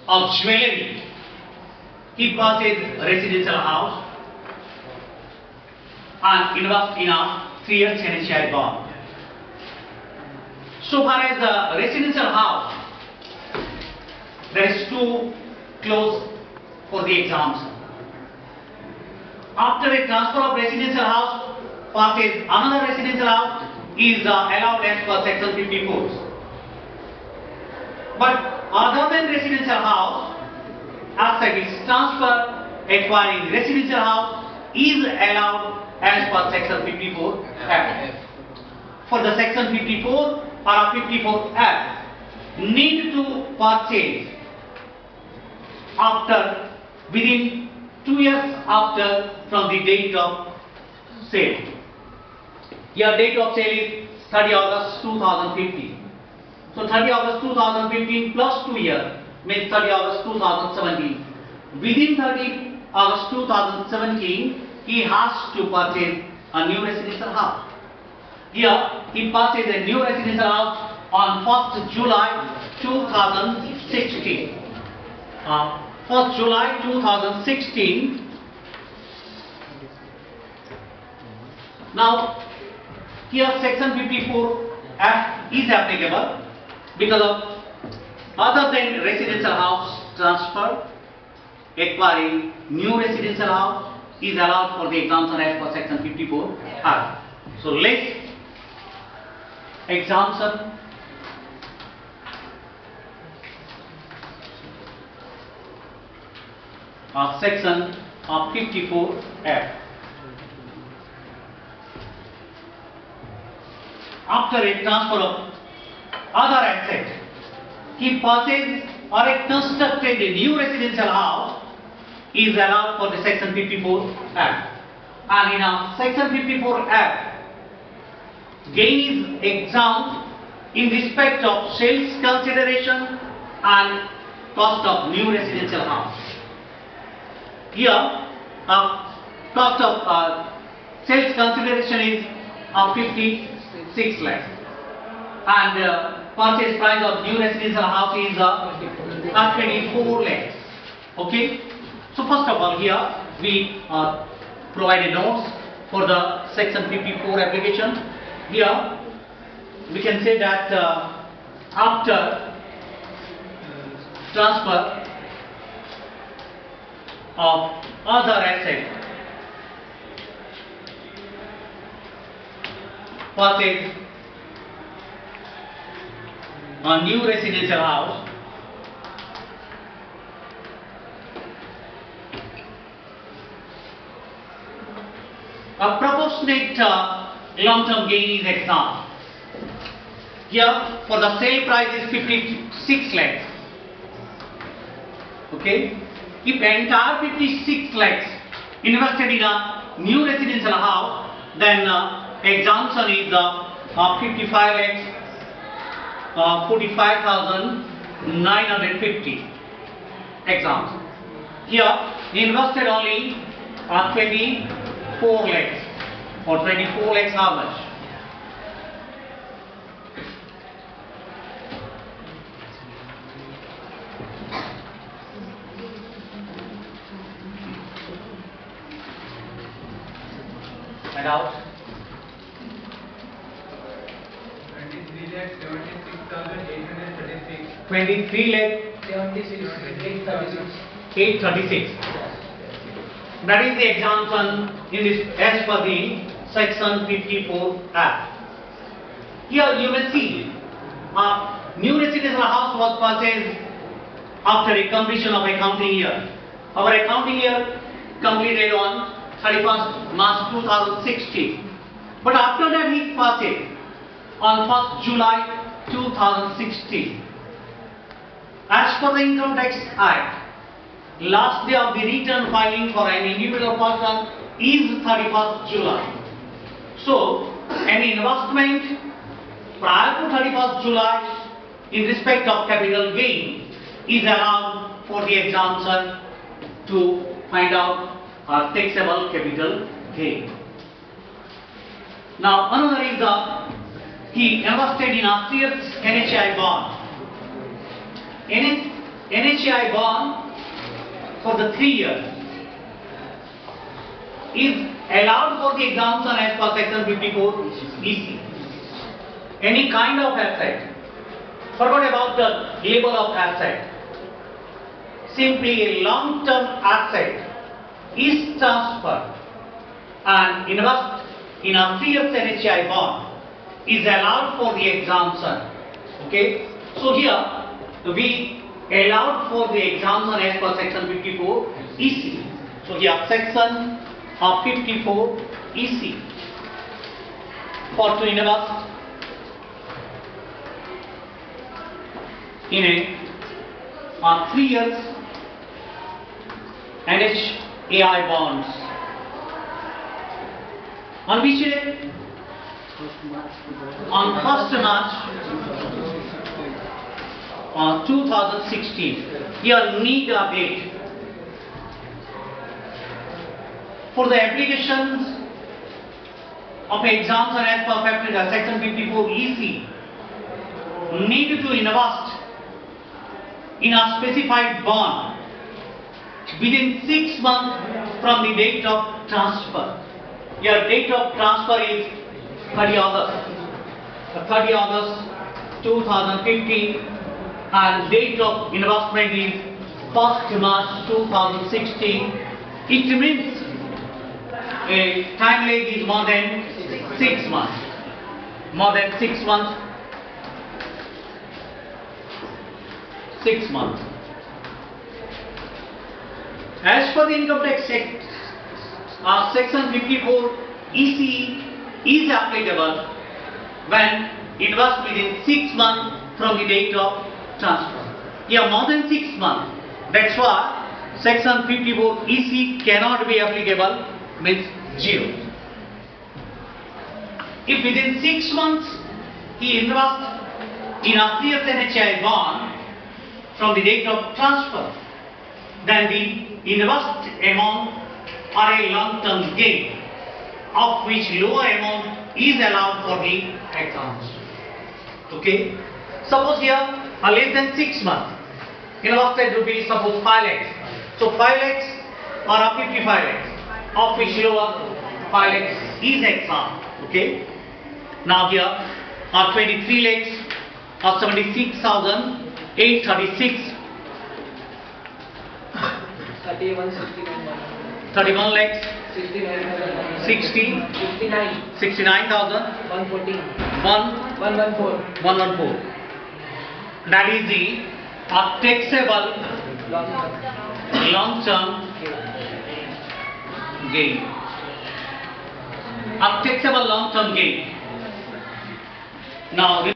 of jewelry. He purchased a residential house and invest in a 3-year NHI bond. So far as the residential house, there is 2 clause for the exemption. After a transfer of residential house, purchase another residential house is allowed as per section 54. But other than residential house, as service transfer, acquiring residential house is allowed as per section 54F. For the section 54 or 54F, need to purchase after within 2 years after from the date of sale. Your date of sale is 30 August 2015. So 30 August 2015 plus 2 years means 30 August 2017. Within 30 August 2017, he has to purchase a new residential house. Here, he purchased a new residential house on 1st July 2016. 1st July 2016. Now, here section 54F is applicable because of other than residential house transfer, acquiring new residential house is allowed for the exemption as per section 54F. So let's exemption of section of 54F. After a transfer of other asset, he purchased or constructed a new residential house is allowed for the section 54F. And in a section 54F, gain is exempt in respect of sales consideration and cost of new residential house. Here, cost of sales consideration is 56 lakhs, and purchase price of new residential house is 24 lakhs. Okay. So first of all, here we provide a notes for the section 54 application. Here we can say that after transfer of other asset, purchase a new residential house, a proportionate long-term gain is exempt. Here for the sale price is 56 lakhs. Okay. If entire 56 lakhs invested in a new residential house, then exemption is 55 lakhs, 45,950 exempt. Here he invested only 24 lakhs, or 24 lakhs how much? Find out. 23 lakh 836. That is the exemption in this as per the section 54F. Here you may see a new residential house was purchased after a completion of accounting year. Our accounting year completed on 31st March 2016. But after that he purchased on 1st July 2016. As per the Income Tax Act, last day of the return filing for an individual person is 31st July. So, any investment prior to 31st July in respect of capital gain is allowed for the exemption to find out taxable capital gain. Now, another is he invested in a 3-year NHI bond. NHI bond for the 3 years is allowed for the exemption as per section 54 EC. Any kind of asset, forget about the label of asset, simply a long-term asset is transferred and invest in a 3 years NHI bond is allowed for the exemption. Okay, so here we allowed for the exemption as per section 54 EC. So here section of 54 EC for to invest in a 3 years NHAI bonds on which day? On 1st March 2016. Here need a date. For the applications of exemption as per section 54 EC, need to invest in a specified bond within 6 months from the date of transfer. Your date of transfer is 30 August 2015 and date of investment is 1st March 2016. It means a time lag is more than 6 months. More than 6 months. 6 months. As per the Income Tax Act, section 54 EC is applicable when invest within 6 months from the date of transfer. Here more than 6 months. That's why section 54 EC cannot be applicable, means 0. If within 6 months he invests in a 3 years NHI bond from the date of transfer, then the invest amount or a long-term gain of which lower amount is allowed for the accounts. Okay. Suppose here less than 6 months invested would be suppose 5 lakhs. So 5 lakhs or 55 lakhs of which lower 5 lakhs is exempt. Okay. Now here are 23 lakhs or 76,836. 31 lakhs 69,000 114. That is the taxable long-term gain. Taxable long-term gain. Now